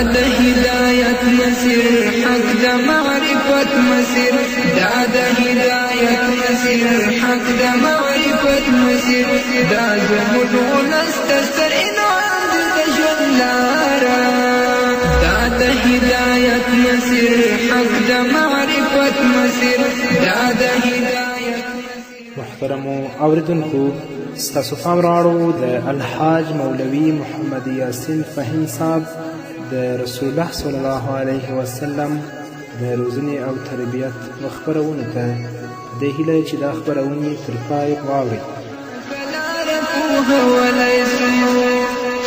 د هدایت مسیر حق د معرفت مسیر دا د هدایت مسیر حق د معرفت مسیر دا زموږ ولس ته ستر انعام دی د ژوند لاره دا د هدایت مسیر حق د معرفت مسیر دا د هدایت. محترمو اوریدونکو، ستاسو پام راوړو د الحاج مولوي محمد یاسین فهیم صاحب د رسول الله صلی الله علیه وسلم د روزنې او تربیت خپرونې ته په دې هیله چې دا خپرونې تر پای واورئ.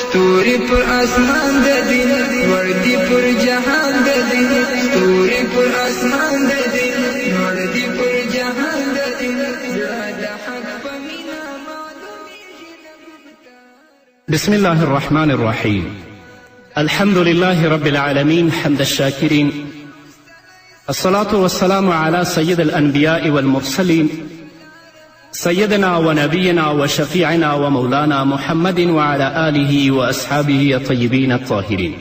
ستوري پر اسمان د دین وردی پر جهان د دین ستوري پر اسمان د دین وردی پر جهان د دین د حق په مینا معلومیږي. بسم الله الرحمن الرحيم. الحمد لله رب العالمين حمد الشاكرين، الصلاة والسلام على سيد الأنبياء والمرسلين سيدنا ونبينا وشفيعنا ومولانا محمد وعلى آله وأصحابه الطيبين الطاهرين.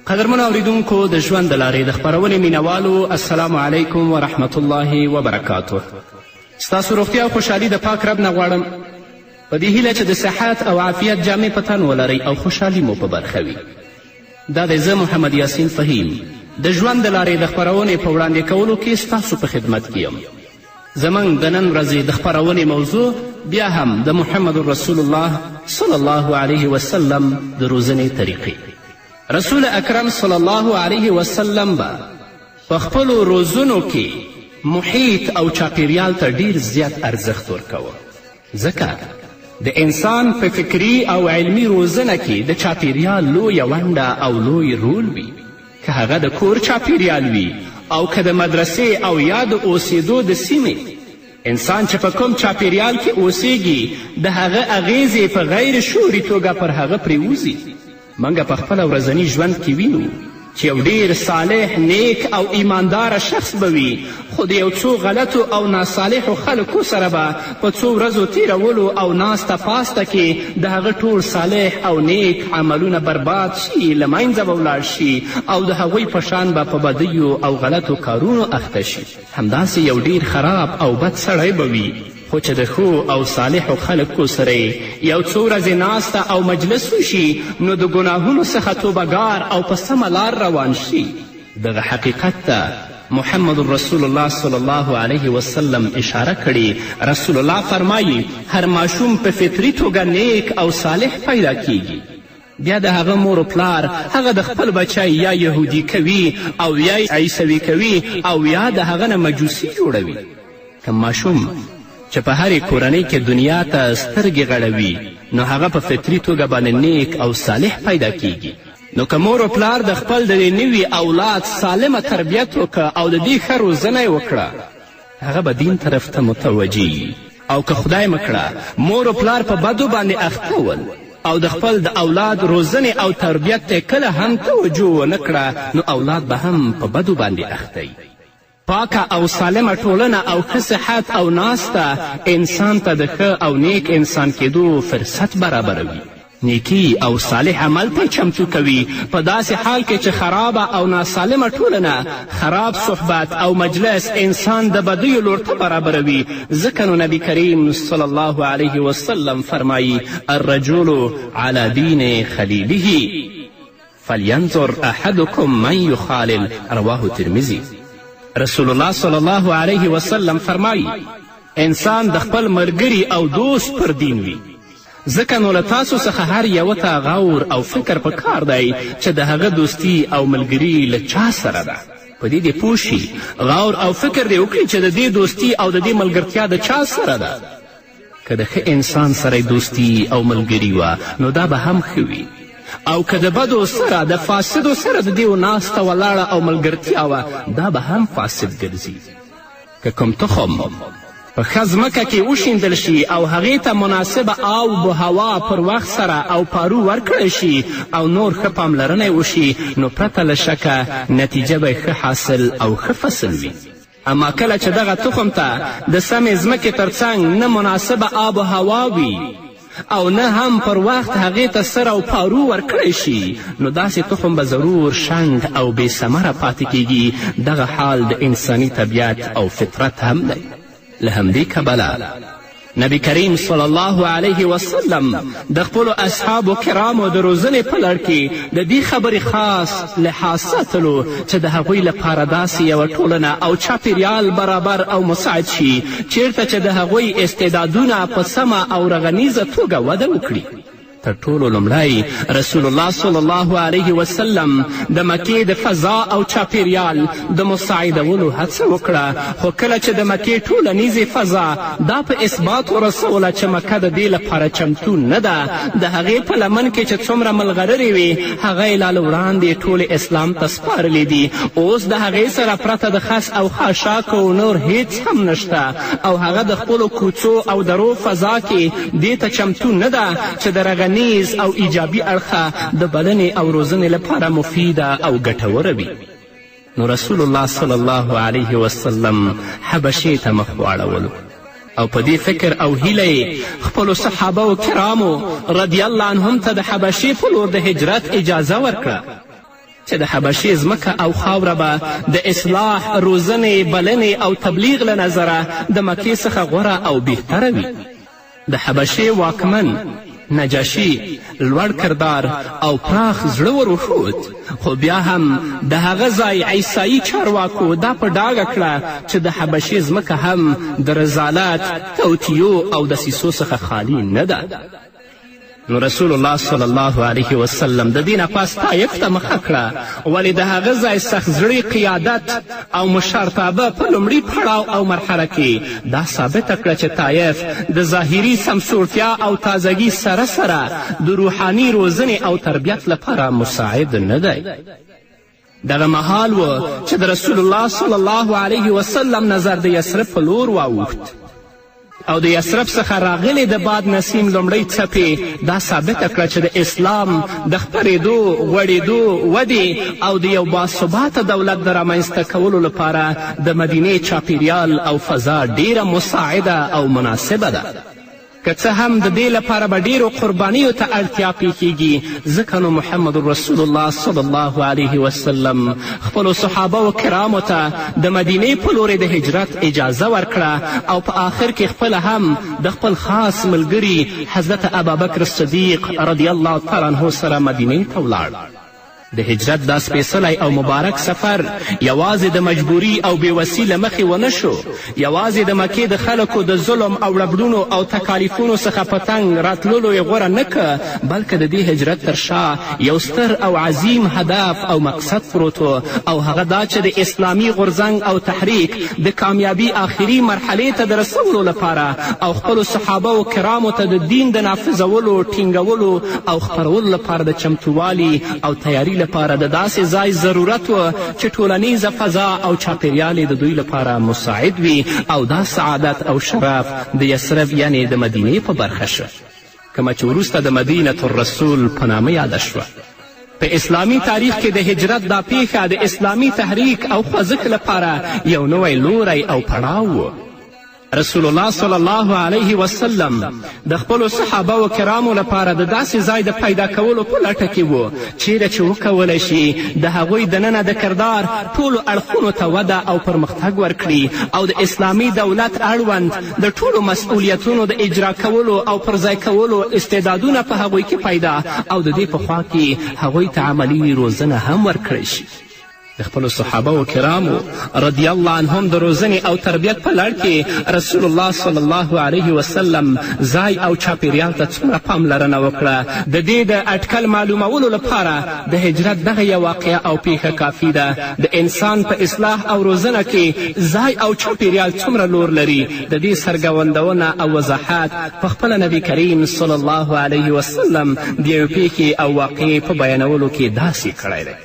قدرمن اوریدونکو د ژوند د لارې د خپرونې مینوالو، السلام علیکم ورحمة الله وبرکاته. ستاسو روغتیا او خوشحالي د پاک رب نه غواړم په دې هیله چې د صحت او عافیت جامې په تن ولرئ او خوشحالي مو په برخه وي. دا دی زه محمد یاسین فهیم د ژوند د لارې د خپرونې په وړاندې کولو کې ستاسو په خدمت کې یم. زموږ د نن ورځې د خپرونې موضوع بیا هم د محمد رسول الله صلی الله علیه وسلم د روزنې طریقې. رسول اکرم صلی الله علیه وسلم به په خپلو روزنو کې محیط او چاپیریال ته ډیر زیات ارزښت ورکوه، ځکه د انسان په فکري او علمي روزنه کې د چاپیریال لویه ونډه او لوی رول وي. که هغه د کور چاپیریال وي او که د مدرسې او یا د اوسېدو د سیمې، انسان چې په کوم چاپیریال کې اوسیږي د هغه اغیزې په غیر شعوري توګه پر هغه پرېوځي. موږ په خپله ورځني ژوند کې وینو چې یو ډیر صالح، نیک او ایمانداره شخص به وي، خو د یو څو غلطو او ناصالحو خلکو سره به په څو ورځو تیرولو او ناسته پاسته کې د هغه ټول صالح او نیک عملونه برباد شي، له منځه به ولاړ شي او د هغوی په شان به په بدیو او غلطو کارونو اخته شي. همداسې یو ډیر خراب او بد سړی به وي، خو چې د ښو او صالحو خلکو سره یو څو ورځې ناسته او مجلس وشي نو د ګناهونو څخه توبهګار او په سمه لار روان شي. دغه حقیقت ته محمد رسول الله صلی الله علیه وسلم اشاره کړي. رسول الله فرمایي هر ماشوم په فطري توګه نیک او صالح پیدا کیږي، بیا د هغه مور و پلار هغه د خپل بچی یا یهودي کوي او یا عیسوي کوي او یا د هغه نه مجوسي جوړوي. که ماشوم چې په هرې کورنۍ کې دنیا ته سترګې غړوي نو هغه په فطري توګه باندې نیک او صالح پیدا کیږي. نو که مور و پلار د خپل د نوي اولاد سالمه تربیت وکړه او د دې ښه روزنه یې وکړه، هغه به دین طرف ته متوجه او که خدای مکړه مور و پلار په بدو باندې اخته ول او د خپل د اولاد روزنې او تربیت ته کله هم توجه ونه کړه نو اولاد به هم په بدو باندې اخته وي. پاکه او سالمه ټولنه او ښه صحت او ناسته انسان ته د ښه او نیک انسان کېدو فرصت برابروي. نیکی او صالح عمل ته چمتو کوي، په داسې حال کې چې خرابه او ناسالمه ټولنه، خراب صحبت او مجلس انسان د بدیو لور ته برابروي. ځکه نو نبی کریم صلی الله علیه وسلم فرمایي الرجل علی دین خلیله فلینظر احدکم من یخالل، رواه ترمذی. رسول الله صلی الله علیه وسلم فرمایي انسان د خپل ملګري او دوست پر دین وي. ځکه نو له تاسو څخه هر یوه ته غور او فکر په کار دی چې د هغه دوستي او ملګري له چا سره ده. په دې دې پوه شي، غور او فکر دې وکړي چې د دې دوستي او د دې ملګرتیا د چا سره ده. که د ښه انسان سره دوستي او ملګري وه نو دا به هم ښه وي، او که د بدو سره د فاسدو سره د دې ناسته ولاړه او ملګرتیا وه دا به هم فاسد ګرځي. که کوم تخم په ښه ځمکه کې وشیندل شي او هغې ته مناسبه آب و هوا پر وخت سره او پارو ورکړی شي او نور ښه پاملرنه وشي نو پرته له شکه نتیجه به ښه حاصل او ښه فصل وي. اما کله چې دغه تخم ته د سمې ځمکې تر څنګ نه مناسبه آب و هوا وي او نه هم پر وخت هغې ته سر او پارو ورکړی شي، نو داسې تخم به ضرور شنډ او بې ثمره پاتې کیږي. دغه حال د انساني طبیعت او فطرت هم دی. له همدې کبله نبی کریم صلی الله علیه وسلم د خپلو اصحابو کرامو د روزنې په لړ کې د دې خبرې خاص لحاظ ساتلو چې د هغوی لپاره داسې یوه ټولنه او چاپیریال برابر او مساعد شي چیرته چې د هغوی استعدادونه په سمه او رغنیزه توګه وده وکړي. تر ټولو لومړی رسول الله صلی الله علیه وسلم د مکې د فضا او چاپیریال د مساعدولو هڅه وکړه، خو کله چې د مکې ټولنیزې فضا دا په اثبات ورسوله چې مکه د دې لپاره چمتو نه ده، د هغې په لمن کې چې څومره ملغلرې وي هغه یې لا له وړاندې ټولې اسلام ته سپارلې دي. اوس د هغې سره پرته د خس او خاشاکو نور هیڅ هم نشته، او هغه د خپلو کوڅو او درو فضا کې دې ته چمتو نه ده چې د رغنیز او ایجابي اړخه د بلنې او روزنې لپاره مفیده او ګټوره وي. نو رسول الله صلی الله علیه وسلم حبشې ته مخ واړولو او په دې فکر او هیله خپلو صحابه و کرامو رضی الله عنهم ته د حبشې په لور د هجرت اجازه ورکړه چې د حبشې ځمکه او خاوره به د اصلاح، روزنې، بلنې او تبلیغ له نظره د مکې څخه غوره او بهتره وي. د حبشې واکمن نجاشي لوړ کردار او پراخ زړه ور وښود، خو بیا هم د هغه ځای عیسایي چارواکو دا په ډاګه کړه چې د حبشې ځمکه هم د رذالت، توطیو او دسیسو څخه خالی نه ده. نو رسول الله صلی الله علیه وسلم د دې نه پس طایف ته مخه کړه، ولې د هغه ځای سخت زړی قیادت او مشرتابه په لومړي پړاو او مرحله کې دا ثابته کړه چې طایف د ظاهري سمسورتیا او تازگی سره سره د روحاني روزنې او تربیت لپاره مساعد نه دی. دغه مهال و چې د رسول الله صلی الله علیه وسلم نظر د یثرب په لور واوښت، او د یثرب څخه راغلې د باد نسیم لومړۍ څپې دا ثابته کړه چې د اسلام د خپرېدو، غوړېدو، ودې او د یو باثباته دولت د رامنځته کولو لپاره د مدینې چاپیریال او فضا ډیره مساعده او مناسبه ده. که څه هم د دې لپاره به ډیرو قربانیو ته اړتیا پیښیږي، ځکه نو محمد رسول الله صلی الله علیه وسلم خپلو صحابه و کرامو ته د مدینې په لورې د هجرت اجازه ورکړه، او په آخر کې خپله هم د خپل خاص ملګري حضرت ابابکر صدیق رضی الله تعالی عنه سره مدینې ته ولاړ. د هجرت دا سپیڅلی او مبارک سفر یوازې د مجبوري او بېوسي له مخې ونه شو، یوازې د مکې د خلکو د ظلم او ربړونو او تکالیفونو څخه په تنګ راتللو یې غوره نه که، بلکې د دې هجرت تر شا یو ستر او عظیم هدف او مقصد پروت و، او هغه دا چې د اسلامي غورځنګ او تحریک د کامیابي آخري مرحلې ته د رسولو لپاره او خپلو صحابه و کرامو ته د دین د نافظولو، ټینګولو او خپرولو لپاره د چمتووالي او تیاري لپاره د داسې ځای ضرورت و چې ټولنیزه فضا او چاپیریال د دوی لپاره مساعد وي، او دا سعادت او شرف د یثرب یعنې د مدینې په برخه شو، کومه چې وروسته د مدینة الرسول په نامه یاده شوه. په اسلامي تاریخ کې د هجرت دا پیښه د اسلامي تحریک او خوځښت لپاره یو نوی لوری او پړاو و. رسول الله صلی الله علیه وسلم د خپلو صحابه و کرامو لپاره د داسې ځای د پیدا کولو په لټه کې و چیرې چې وکولی شي د هغوی دننه د کردار ټولو اړخونو ته وده او پرمختګ ورکړي، او د اسلامي دولت اړوند د ټولو مسئولیتونو د اجرا کولو او پرځای کولو استعدادونه په هغوی کې پیدا او د دې په خوا کې هغوی ته عملي روزنه هم ورکړی شي. د خپلو صحابه و کرامو رضی الله عنهم د روزنې او تربیت په لړ کې رسول الله صلی الله علیه وسلم ځای او چاپیریال ته څومره پاملرنه وکړه. د دې د اټکل معلومولو لپاره د هجرت دغه یو واقعه او پیښه کافي ده. د انسان په اصلاح او روزنه کې ځای او چاپیریال څومره لور لري، د دې څرګندونه او وضاحت په خپله نبی کریم صلی الله علیه وسلم د یوې پیښې او واقعې په بیانولو کې داسې کړی دی.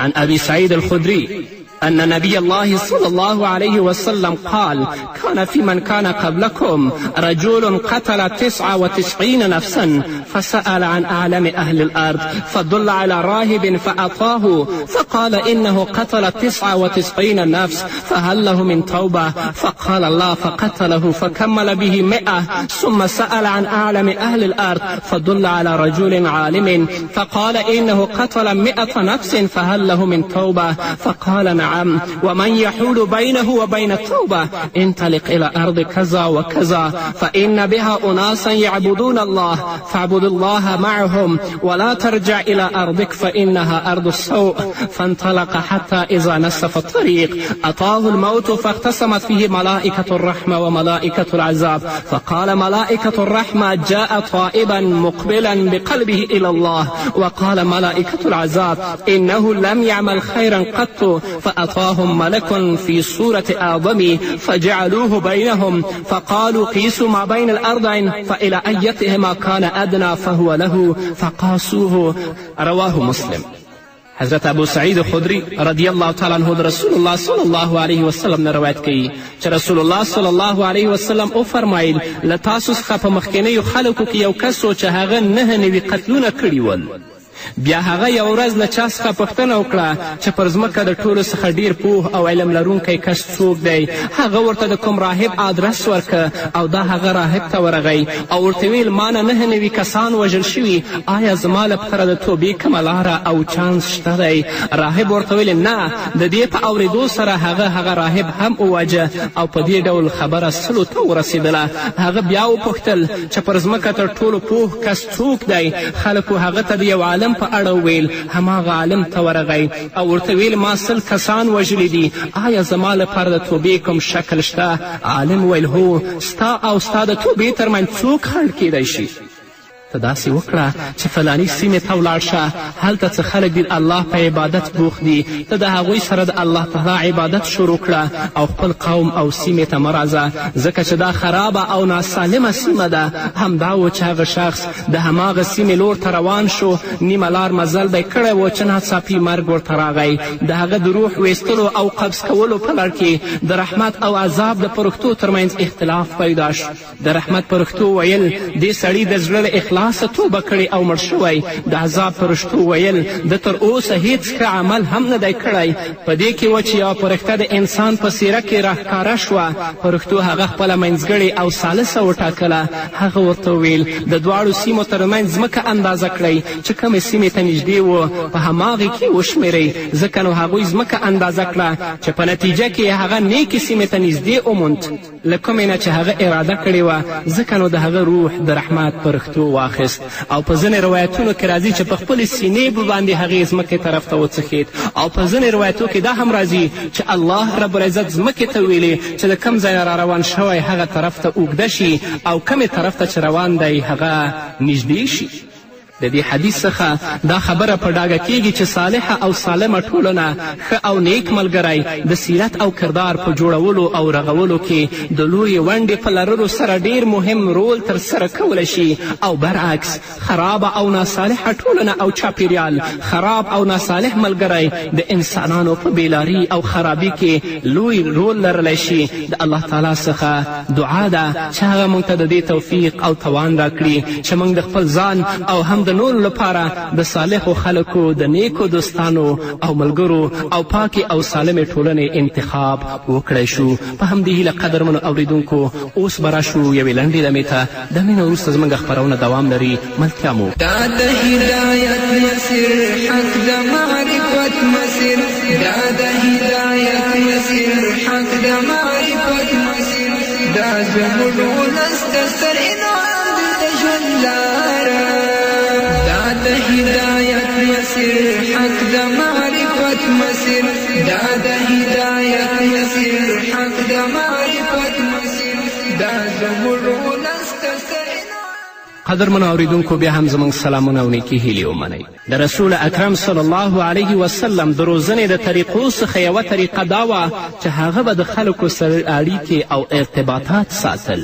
عن أبي سعيد الخدري أن نبي الله صلى الله عليه وسلم قال: كان في من كان قبلكم رجل قتل 99 نفسا فسأل عن أعلم أهل الأرض فدل على راهب فأعطاه فقال: إنه قتل 99 نفس فهل له من توبة؟ فقال: الله، فقتله فكمل به 100 ثم سأل عن أعلم أهل الأرض فدل على رجل عالم فقال: إنه قتل 100 نفس فهل له من توبة؟ فقال: نعم. ومن يحول بينه وبين التوبة؟ انطلق إلى أرض كذا وكذا فإن بها أناسا يعبدون الله فاعبد الله معهم ولا ترجع إلى أرضك فإنها أرض السوء. فانطلق حتى إذا نصف الطريق أتاه الموت فاختصمت فيه ملائكة الرحمة وملائكة العذاب فقال ملائكة الرحمة: جاء طائبا مقبلا بقلبه إلى الله. وقال ملائكة العذاب: إنه لم يعمل خيرا قط. فأتاهم ملك في صورة آدم فجعلوه بينهم فقالوا: قيسوا ما بين الأرضين فإلى أيتهما كان أدنى فهو له فقاسوه. رواه مسلم. حضرت ابو سعید خدری رضی الله تعالی عنه د رسول الله صلی الله علیه وسلم نه روایت کوي چې رسول الله صلی الله علیه وسلم وفرمایل: له تاسو څخه په مخکینیو خلکو کې یو کس و چې هغه 9 نوي قتلونه کړي ول. بیا هغه یو ورځ له چا څخه پوښتنه وکړه چې پر ځمکه د ټولو څخه ډیر پوه او علم لرونکی کس څوک دی. هغه ورته د کوم راهب آدرس ورکه او دا هغه راهب ته ورغی او ورته ویل: ما نه 9 نوي کسان وژل شوي، آیا زما لپاره د توبې کومه لاره او چانس شته دی؟ راهب ورته ویل: نه. د دې په اورېدو سره هغه راهب هم وواجه او په دې ډول خبره 100 ته ورسېدله. هغه بیا وپوښتل چې پر ځمکه تر ټولو پوه کس څوک دی؟ خلکو هغه ته د یو عالم په اړه وویل. هماغه عالم ته ورغی او ورته ویل: ما 100 کسان وژلي دي، آیا زما لپاره د توبې کوم شکل شته؟ عالم ویل: هو، ستا او ستا د توبې ترمنځ څوک خنډ کیدی شي؟ ته داسې وکړه چې فلاني سیمې ته ولاړ شه، هلته څه خلک دي الله په عبادت بوخت دي، ته د هغوی سره د الله تعالی عبادت شروع کړه او خپل قوم او سیمې ته مه راځه، ځکه چې دا خرابه او ناسالمه سیمه ده. همدا و چې هغه شخص د هماغه سیمې لور ته روان شو، نیمه لار مزل به یې کړی و چې ناڅاپي مرګ ورته راغی. د هغه د روح ویستلو او قبض کولو په لړ کې د رحمت او عذاب د پرښتو ترمنځ اختلاف پیدا شو. د رحمت پرښتو ویل: دې سړي د زړه له اخلاصه توبه کړې او مړ شوی. د عذاب پرښتو ویل: د تر اوسه هیڅ ښه عمل هم نه دی کړی. په دې کې و چې یوه پرښته د انسان په څیره کې راښکاره شوه. پرښتو هغه خپله منځګړې او ثالثه وټاکله. هغه ورته وویل: د دواړو سیمو ترمنځ ځمکه اندازه کړئ چې کومې سیمې ته نږدې و، په هماغې کې وشمېرئ. ځکه نو هغوی ځمکه اندازه کړه چې په نتیجه کې هغه نیکې سیمې ته نږدې وموند له کومې نه چې هغه اراده کړې وه. ځکه نو د هغه روح د رحمت پرښتو واخیست او په ځینې روایتونو کې راځي چې په خپلې سینې باندې هغې ځمکې طرف ته وڅښید، او په ځینې روایتو کې دا هم راځي چې الله رب العزت ځمکې ته ویلې چې د کوم ځای را روان شوی هغه طرف ته اوږده شي او کومې طرف ته چې روان دی هغه نږدې شي. د دې حدیث څخه دا خبره په ډاګه کیږي چې صالحه او سالمه ټولنه ښه او نیک ملګری د سیرت او کردار په جوړولو او رغولو کې د لویې ونډې په لرلو سره ډیر مهم رول ترسره کولی شي، او برعکس خرابه او ناصالحه ټولنه او چاپیریال خراب او ناصالح ملګری د انسانانو په بیلاري او خرابي کې لوی رول لرلی شي. د الله تعالی څخه دعا ده چې هغه موږ ته د دې توفیق او توان راکړي چې موږ د خپل ځان او هم د نورو لپاره د صالحو خلکو د نیکو دوستانو او ملګرو او پاکې او سالمې ټولنې انتخاب وکړی شو. په همدې هیله قدرمنو اوریدونکو اوس به راشو یوې لنډې دمې ته. دمې نه وروسته زموږ خپرونه دوام لري. ملتیا مو دا د هدایت مسیر حق د معرفت مسیر، دا د هدایت مسیر حق د معرفت مسیر، دا زموږ ولس د ستر انعام دی د ژوند لاره. د هدایت مسیر حق د معرفت مسیر، دا د هدایت مسیر حق د معرفت مسیر، دا زموږ ولس ته ستر قدرمنو اوریدونکو بیا هم زموږ سلامونه او نیکې هیلې ومنئ. د رسول اکرم صلی الله علیه وسلم د روزنې د طریقو څخه یوه طریقه دا وه چې هغه به د خلکو سره اړیکې او ارتباطات ساتل.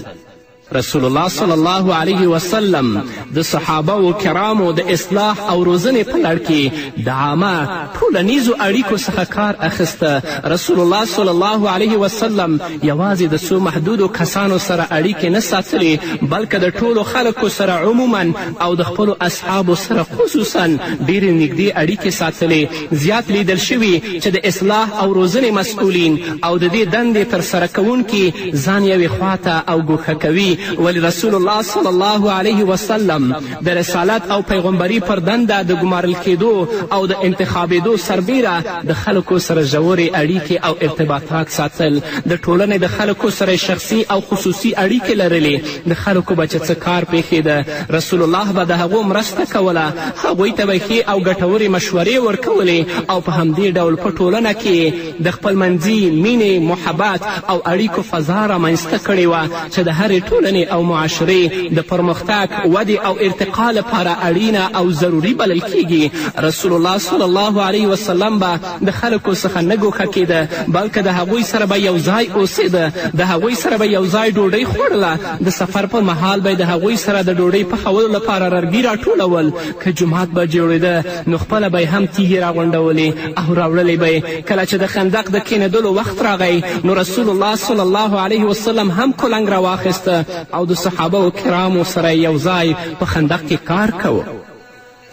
رسول الله صلی الله علیه وسلم د صحابه و کرامو د اصلاح او روزنې په لړ کې د عامه ټولنیزو اړیکو څخه کار اخیسته. رسول الله صلی الله علیه وسلم یوازې د څو محدودو کسانو سره اړیکې نه ساتلې، بلکې د ټولو خلکو سره عموما او د خپلو اصحابو سره خصوصا ډېرې نږدې اړیکې ساتلې. زیات لیدل شوي چې د اصلاح او روزنې مسؤلین او د دې دندې ترسره کوونکي ځان یوې خواته او ګوښه کوي، ولی رسول الله صلی الله علیه وسلم د رسالت او پیغمبري پر دنده د ګمارل کېدو او د انتخابېدو سربیره د خلکو سره ژورې اړیکې او ارتباطات ساتل. د ټولنې د خلکو سره شخصي او خصوصي اړیکې لرلې. د خلکو به چې څه کار پیښېده رسول الله به د هغو مرسته کوله، هغوی ته به ښې او ګټورې مشورې ورکولې او په همدې ډول په ټولنه کې د خپلمنځي مینې، محبت او اړیکو فضا رامنځته کړې وه چې د هرې ټولنې او معاشرې د پرمختګ، ودې او ارتقا لپاره اړینه او ضروري بلل کیږي. رسول الله صلی الله علیه وسلم به د خلکو څخه نه ګوښه کېده، بلکې د هغوی سره به یو ځای اوسېده، د هغوی سره به یو ځای ډوډۍ خوړله. د سفر پر مهال به د هغوی سره د ډوډۍ پخولو لپاره ررګي راټولول. که جومات به جوړېده نو خپله به یې هم تیږې راغونډولې او راوړلې به یې. کله چې د خندق د کېنېدلو وخت راغی نو رسول الله صلی الله علیه وسلم هم کلنګ راواخیسته او د صحابه و کرامو سره یو ځای په خندق کې کار کوه.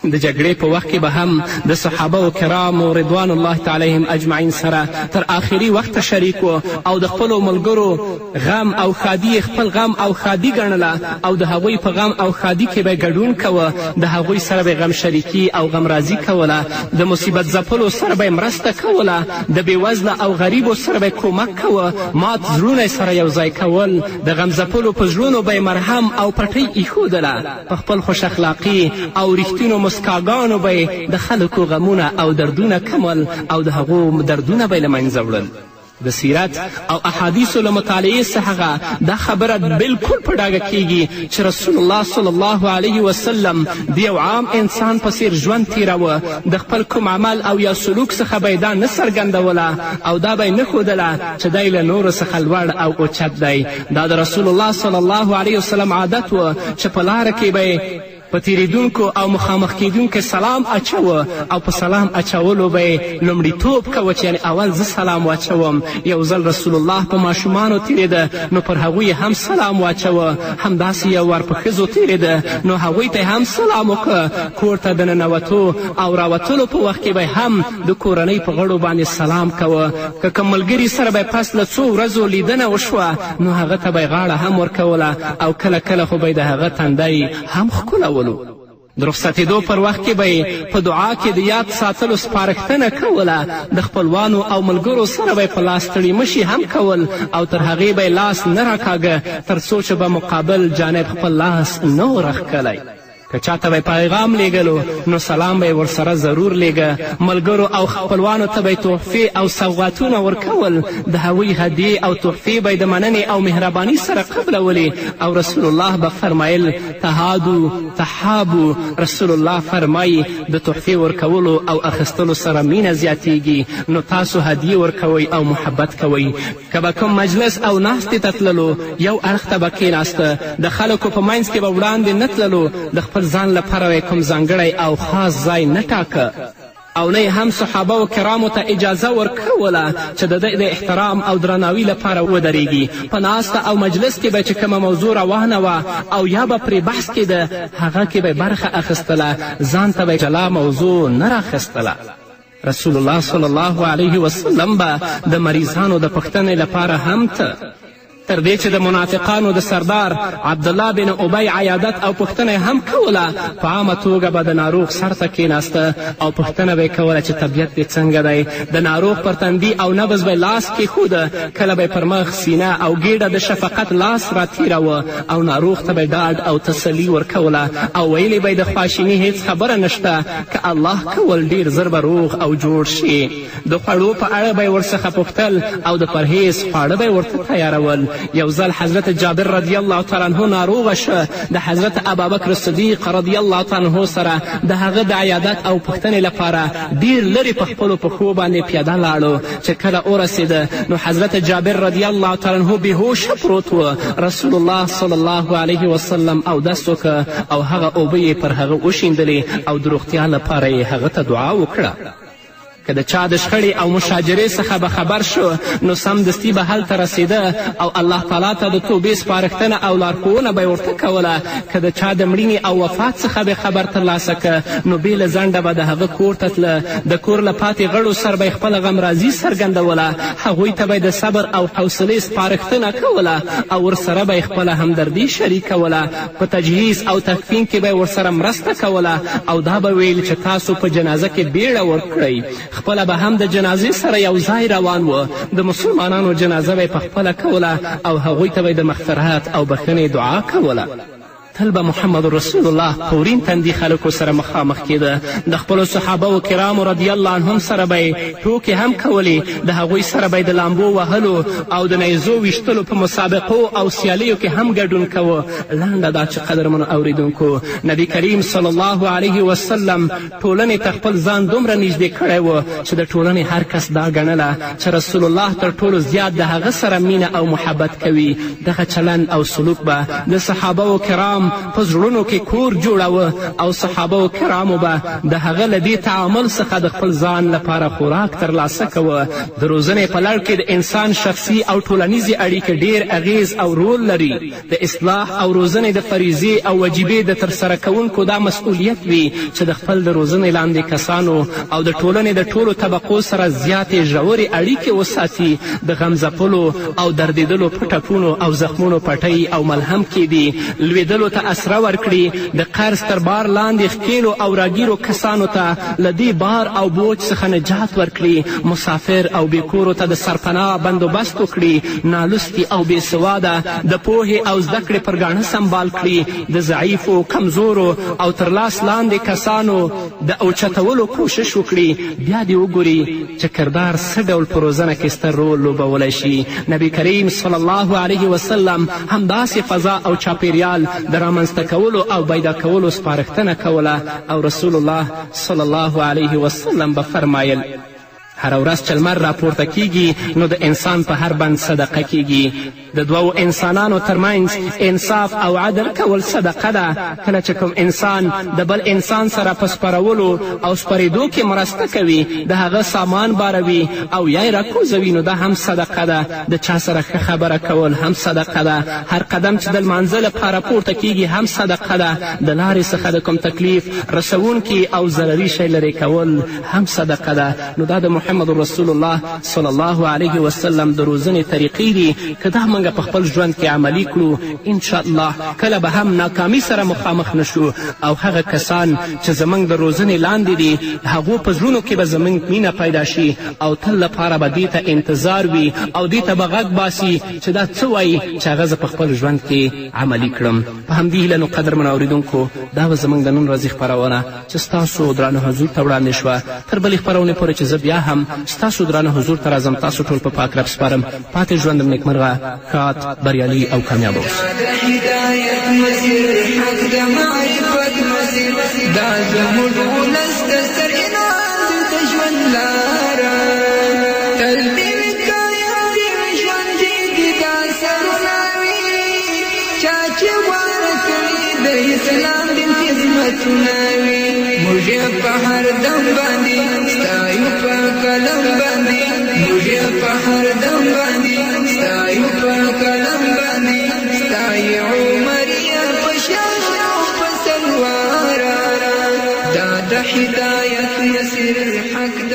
د جګړې په وخت کې به هم د صحابه و کرامو رضوان الله تعالی علیهم اجمعین سره تر آخري وخته شریک و او د خپلو ملګرو غم او ښادي خپل غم او ښادي ګڼله او د هغوی په غم او ښادي کې به ګډون کوه. د هغوی سره به غم شریکي او غمرازي کوله. د مصیبت ځپلو سره به مرسته کوله. د بېوزله او غریبو سره به کومک کوه. مات زړونه سره یو ځای کول. د غم ځپلو په زړونو به مرهم او پټۍ ایښودله. په خپل خوش اخلاقي او رښتینو مسکاګانو به د خلکو غمونه او دردونه کمول او د هغو دردونه به یې له منځه وړل. د سیرت او احادیثو له مطالعې څخه دا خبره بلکل په ډاګه کیږي چې رسول الله صلی الله علیه وسلم د یو عام انسان په څیر ژوند تیروه. د خپل کوم عمل او یا سلوک څخه به یې دا نه څرګندوله او دا به یې نه ښودله چې دی له نورو څخه لوړ او اوچت دی. دا د رسول الله صلی الله علیه وسلم عادت و چې په لاره کې به په تیریدونکو او مخامخ کیدونکو سلام اچوه او په سلام اچولو به یې لومړیتوب کوه چې یعنې اول زه سلام واچوم. یو ځل رسول الله په ماشومانو تیریده نو پر هغوی هم سلام واچوه. همداسې یو وار په ښځو تیریده نو هغوی ته هم سلام وکړه. کور ته د ننوتو او راوتلو په وخت کې به هم د کورنۍ په غړو باندې سلام کوه. که کوم ملګري سره به پس له څو ورځو لیدنه وشوه نو هغه ته به یې غاړه هم ورکوله او کله کله خو به یې د هغه تندی هم ښکلولو. د رخصتېدو پر وخت کې به یې په دعا کې د یاد ساتلو سپارښتنه کوله. د خپلوانو او ملګرو سره به یې په لاس تړي مشي هم کول او تر هغې به یې لاس نه راکاږه تر څو چې به مقابل جانب خپل لاس نه و راښکلی. که چاته به پیغام لیږلو نو سلام به یې ورسره ضرور لیږه. ملګرو او خپلوانو ته به یې تحفې او سوغاتونه ورکول. د هغوی هدیې او تحفې به یې د مننې او مهرباني سره قبلولې او رسول الله به فرمایل تهادو تحابو. رسول الله فرمایي د تحفې ورکولو او اخیستلو سره مینه زیاتیږي. نو تاسو هدیې ورکوئ او محبت کوئ. که به کوم مجلس او ناستې ته تللو یو اړخ ته به کښېناسته. د خلکو په منځ کې به وړاندې نه تللو. د خپل ځان لپاره کوم ځانګړی او خاص ځای نه ټاکه او نه هم صحابه و کرامو ته اجازه ورکوله چې د د احترام او درناوي لپاره ودرېږي. په ناسته او مجلس کې به چې کومه موضوع روانه وه او یا به پرې بحث کېده هغه کې به برخه اخیستله. ځان ته به جلا موضوع نه راخیستله. رسول الله صلی الله علیه وسلم به د مریضانو د پوښتنې لپاره هم تر دې چې د منافقانو د سردار عبدالله بن ابی عیادت او پوښتنه هم کوله. په عامه توګه به د ناروغ سر ته کښېناسته او پوښتنه به یې کوله چې طبیعت دې څنګه دی. د ناروغ پر تندي او نبض به لاس کېښوده. کله به یې پر مخ، سینه او ګېډه د شفقت لاس راتېروه او ناروغ ته به ډاډ او تسلي ورکوله او ویلې به یې د خواشیني هیڅ خبره نشته. که الله کول ډېر زر به روغ او جوړ شي. د خوړو په اړه به یې ورڅخه پوښتل او د پرهیز خواړه به یې ورته تیارول. یو ځل حضرت جابر رضی الله تعالی عنه ناروغه شه، د حضرت ابابکر صدیق رضی الله تعالی عنه سره د هغه د عیادت او پوښتنې لپاره ډیر لرې په خپلو پښو باندې پیاده لاړو. چې کله ورسېده نو حضرت جابر رضی الله تعالی عنه بېهوشه پروت و. رسول الله صلی الله علیه وسلم اودس وکړه او هغه اوبه یې پر هغه وشیندلې او د روغتیا لپاره یې هغه ته دعا وکړه. که د چا د شخړې او مشاجرې څخه به خبر شو نو سمدستي به هلته رسېده او الله تعالی ته د توبې سپارښتنه او لارښوونه به یې ورته کوله. که د چا د مړینې او وفات څخه به خبر ترلاسه که نو بې له ځنډه به د هغه کور ته تله. د کور له پاتې غړو سره به یې خپله غمرازي څرګندوله. هغوی ته به د صبر او حوصلې سپارښتنه کوله او ورسره به یې خپله همدردي شریکوله. په تجهیز او تکفین کې به یې ورسره مرسته کوله او دا به ویل چې تاسو په جنازه کې بیړه ورکړئ. خپله به هم د جنازې سره یو ځای روان و. د مسلمانانو جنازه به یې پخپله کوله او هغوی ته به یې د مغفرت او بخښنې دعا کوله. تل به محمد رسول الله پورین تندي خلکو سره مخامخ کېده. د خپلو صحابه و کرامو رضی الله عنهم سره به یې ټوکې هم کولې. د هغوی سره به یې د لامبو وهلو او د نیزو ویشتلو په مسابقو او سیالیو کې هم ګډون کوه. لنډه دا چې قدرمنو اوریدونکو، نبي کریم صلی الله علیه وسلم ټولنې ته خپل ځان دومره نږدې کړی و چې د ټولنې هر کس دا ګڼله چې رسول الله تر ټولو زیات د هغه سره مینه او محبت کوي. دغه چلند او سلوک به د صحابه و کرام په زړونو کې کور جوړاوه او صحابه و کرامو به د هغه له دې تعامل څخه د خپل ځان لپاره خوراک ترلاسه کوه. د روزنې په لړ کې د انسان شخصي او ټولنیزې اړیکې ډیر اغیز او رول لري. د اصلاح او روزنې د فریضې او وجیبې د ترسره کوونکو دا مسؤلیت وي چې د خپل د روزنې لاندې کسانو او د ټولنې د ټولو طبقو سره زیاتې ژورې اړیکې وساتي. د غم ځپلو او دردېدلو په ټپونو او زخمونو پټۍ او ملهم کیدي. لوېدلو ته اسره ورکړي. د قرض تر بار لاندې ښکېلو او راګیرو کسانو ته له دې بار او بوج څخه نجات ورکړي. مسافر او بېکورو ته د سرپناه بندوبست وکړي. نالوستي او بېسواده د پوهې او زده کړې پرګاڼه سمبال کړي. د ضعیفو، کمزورو او تر لاس لاندې کسانو د اوچتولو کوشش وکړي. بیا دې وګوري چې کردار څه ډول په روزنه کې ستر رول لوبولی شي. نبي کریم صلی الله علیه وسلم همداسې فضا او چاپیریال د رامنځته کولو او پیدا کولو سپارښتنه کوله او رسول الله صلی الله علیه وسلم به فرمایل هر ورځ چې لمر راپورته کیږي نو د انسان په هر بند صدقه کیږي. د دوو انسانانو ترمنځ انصاف او عدل کول صدقه ده. کله چې کوم انسان د بل انسان سره په سپارولو او سپارېدو کې مرسته کوي، د هغه سامان باروي او یا یې راکوزوي، نو دا هم صدقه ده. د چا سره ښه خبره کول هم صدقه ده. هر قدم چې د لمانځه لپاره پورته کیږي هم صدقه ده. د لارې څخه د کوم تکلیف رسونکي او ضرري شی لرې کول هم صدقه ده. نو دا د محمد رسول الله صلی الله علیه وسلم د روزنې طریقې دي. که دا موږ په خپل ژوند کې عملي کړو، انشاءالله کله به هم ناکامي سره مخامخ نشو او هغه کسان چې زموږ د روزنې لاندې دي هغو په زړونو کې به زموږ مینه پیدا شي او تل لپاره به دې ته انتظار وي او دې ته به غږ باسي چې دا څه وایي چې هغه زه په خپل ژوند کې عملي کړم. په همدې هیله نو قدرمنو اورېدونکو، دا به زموږ د نن ورځې خپرونه چې ستاسو درانه حضور ته وړاندې شوه. تر بلې خپرونې پورې چې زه بیا هم ستاسو درانه حضور ته راځم، تاسو ټول په پاک رب سپارم. پاتې ژوند م نیکمرغه، ښاد، بریالي او کامیابه اوسئ. دا زموږ ولس د ستر انعام دلته ژوند لاره تل دې وي کامیابي ژوندي دي دا سرونه وي چا چې غوره کړي د اسلام دین خدمتونه وي. موږ یې په هر دم باندې ستایو په قلم باندې، موږ یې په هر دم باندې ستایو په قلم باندې، ستایو عمریه په شانو په سلواره دا د هدایت مسیر حق د